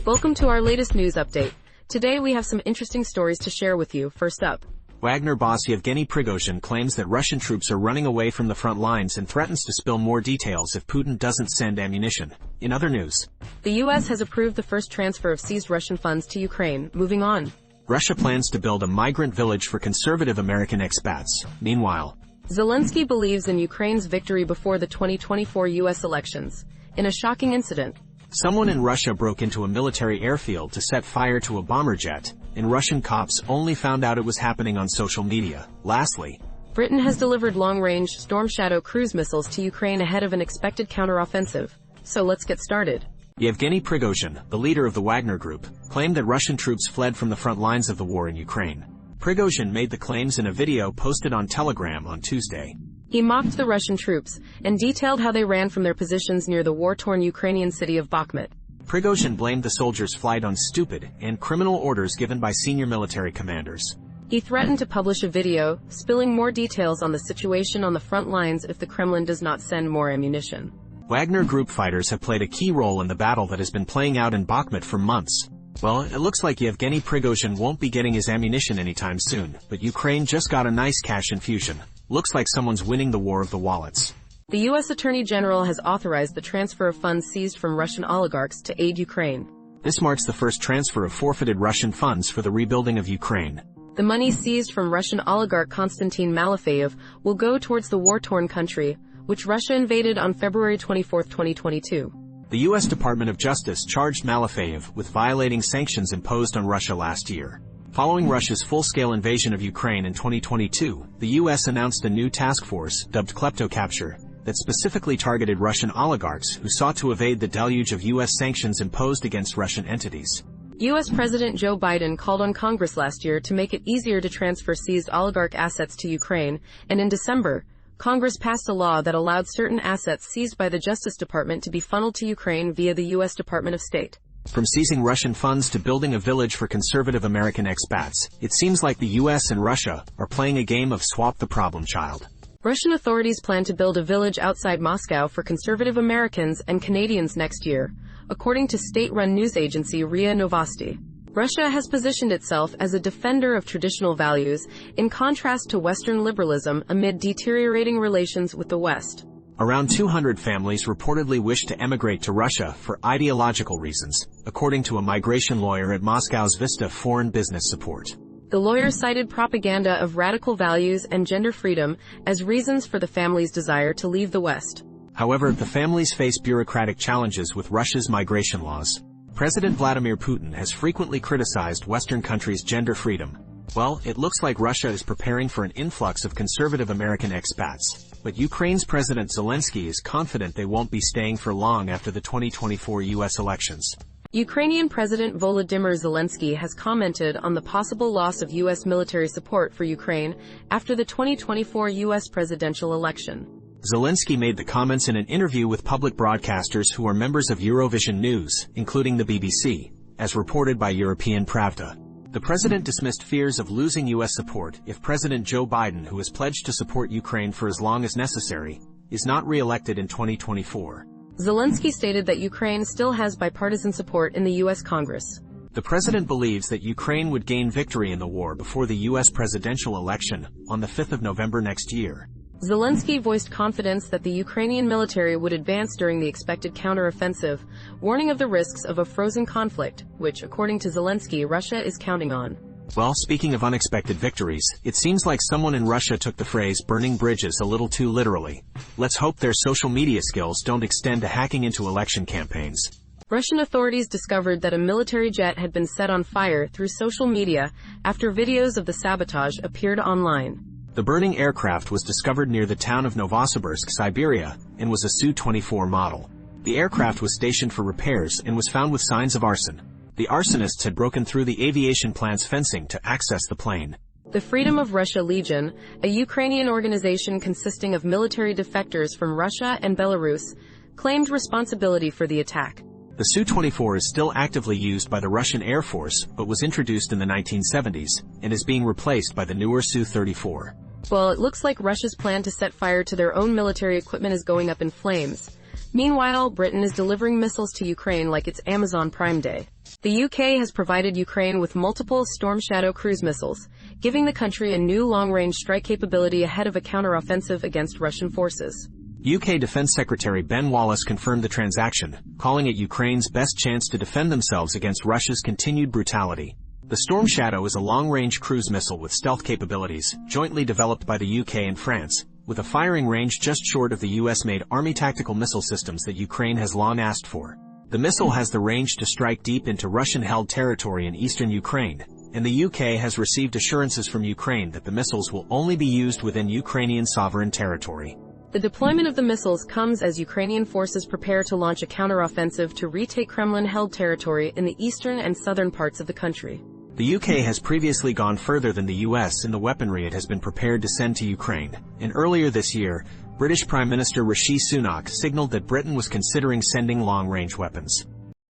Welcome to our latest news update. Today we have some interesting stories to share with you. First up, Wagner boss Yevgeny Prigozhin claims that Russian troops are running away from the front lines and threatens to spill more details if Putin doesn't send ammunition. In other news, the U.S. has approved the first transfer of seized Russian funds to Ukraine. Moving on, Russia plans to build a migrant village for conservative American expats. Meanwhile, Zelensky believes in Ukraine's victory before the 2024 U.S. elections. In a shocking incident, someone in Russia broke into a military airfield to set fire to a bomber jet, and Russian cops only found out it was happening on social media. Lastly, Britain has delivered long-range Storm Shadow cruise missiles to Ukraine ahead of an expected counteroffensive. So let's get started. Yevgeny Prigozhin, the leader of the Wagner Group, claimed that Russian troops fled from the front lines of the war in Ukraine. Prigozhin made the claims in a video posted on Telegram on Tuesday. He mocked the Russian troops and detailed how they ran from their positions near the war-torn Ukrainian city of Bakhmut. Prigozhin blamed the soldiers' flight on stupid and criminal orders given by senior military commanders. He threatened to publish a video, spilling more details on the situation on the front lines if the Kremlin does not send more ammunition. Wagner Group fighters have played a key role in the battle that has been playing out in Bakhmut for months. Well, it looks like Yevgeny Prigozhin won't be getting his ammunition anytime soon, but Ukraine just got a nice cash infusion. Looks like someone's winning the war of the wallets. The U.S. Attorney General has authorized the transfer of funds seized from Russian oligarchs to aid Ukraine. This marks the first transfer of forfeited Russian funds for the rebuilding of Ukraine. The money seized from Russian oligarch Konstantin Malafeyev will go towards the war-torn country, which Russia invaded on February 24, 2022. The U.S. Department of Justice charged Malafeyev with violating sanctions imposed on Russia last year. Following Russia's full-scale invasion of Ukraine in 2022, the U.S. announced a new task force, dubbed KleptoCapture, that specifically targeted Russian oligarchs who sought to evade the deluge of U.S. sanctions imposed against Russian entities. U.S. President Joe Biden called on Congress last year to make it easier to transfer seized oligarch assets to Ukraine, and in December, Congress passed a law that allowed certain assets seized by the Justice Department to be funneled to Ukraine via the U.S. Department of State. From seizing Russian funds to building a village for conservative American expats, it seems like the U.S. and Russia are playing a game of swap the problem child. Russian authorities plan to build a village outside Moscow for conservative Americans and Canadians next year, according to state-run news agency RIA Novosti. Russia has positioned itself as a defender of traditional values, in contrast to Western liberalism amid deteriorating relations with the West. Around 200 families reportedly wish to emigrate to Russia for ideological reasons, according to a migration lawyer at Moscow's Vista Foreign Business Support. The lawyer cited propaganda of radical values and gender freedom as reasons for the family's desire to leave the West. However, the families face bureaucratic challenges with Russia's migration laws. President Vladimir Putin has frequently criticized Western countries' gender freedom. Well, it looks like Russia is preparing for an influx of conservative American expats. But Ukraine's President Zelensky is confident they won't be staying for long after the 2024 U.S. elections. Ukrainian President Volodymyr Zelensky has commented on the possible loss of U.S. military support for Ukraine after the 2024 U.S. presidential election. Zelensky made the comments in an interview with public broadcasters who are members of Eurovision News, including the BBC, as reported by European Pravda. The president dismissed fears of losing U.S. support if President Joe Biden, who has pledged to support Ukraine for as long as necessary, is not re-elected in 2024. Zelensky stated that Ukraine still has bipartisan support in the U.S. Congress. The president believes that Ukraine would gain victory in the war before the U.S. presidential election on the 5th of November next year. Zelensky voiced confidence that the Ukrainian military would advance during the expected counteroffensive, warning of the risks of a frozen conflict, which, according to Zelensky, Russia is counting on. Well, speaking of unexpected victories, it seems like someone in Russia took the phrase burning bridges a little too literally. Let's hope their social media skills don't extend to hacking into election campaigns. Russian authorities discovered that a military jet had been set on fire through social media after videos of the sabotage appeared online. The burning aircraft was discovered near the town of Novosibirsk, Siberia, and was a Su-24 model. The aircraft was stationed for repairs and was found with signs of arson. The arsonists had broken through the aviation plant's fencing to access the plane. The Freedom of Russia Legion, a Ukrainian organization consisting of military defectors from Russia and Belarus, claimed responsibility for the attack. The Su-24 is still actively used by the Russian Air Force, but was introduced in the 1970s, and is being replaced by the newer Su-34. Well, it looks like Russia's plan to set fire to their own military equipment is going up in flames. Meanwhile, Britain is delivering missiles to Ukraine like it's Amazon Prime Day. The UK has provided Ukraine with multiple Storm Shadow cruise missiles, giving the country a new long-range strike capability ahead of a counteroffensive against Russian forces. UK Defence Secretary Ben Wallace confirmed the transaction, calling it Ukraine's best chance to defend themselves against Russia's continued brutality. The Storm Shadow is a long-range cruise missile with stealth capabilities, jointly developed by the UK and France, with a firing range just short of the US-made Army tactical missile systems that Ukraine has long asked for. The missile has the range to strike deep into Russian-held territory in eastern Ukraine, and the UK has received assurances from Ukraine that the missiles will only be used within Ukrainian sovereign territory. The deployment of the missiles comes as Ukrainian forces prepare to launch a counteroffensive to retake Kremlin-held territory in the eastern and southern parts of the country. The UK has previously gone further than the US in the weaponry it has been prepared to send to Ukraine, and earlier this year, British Prime Minister Rishi Sunak signaled that Britain was considering sending long-range weapons.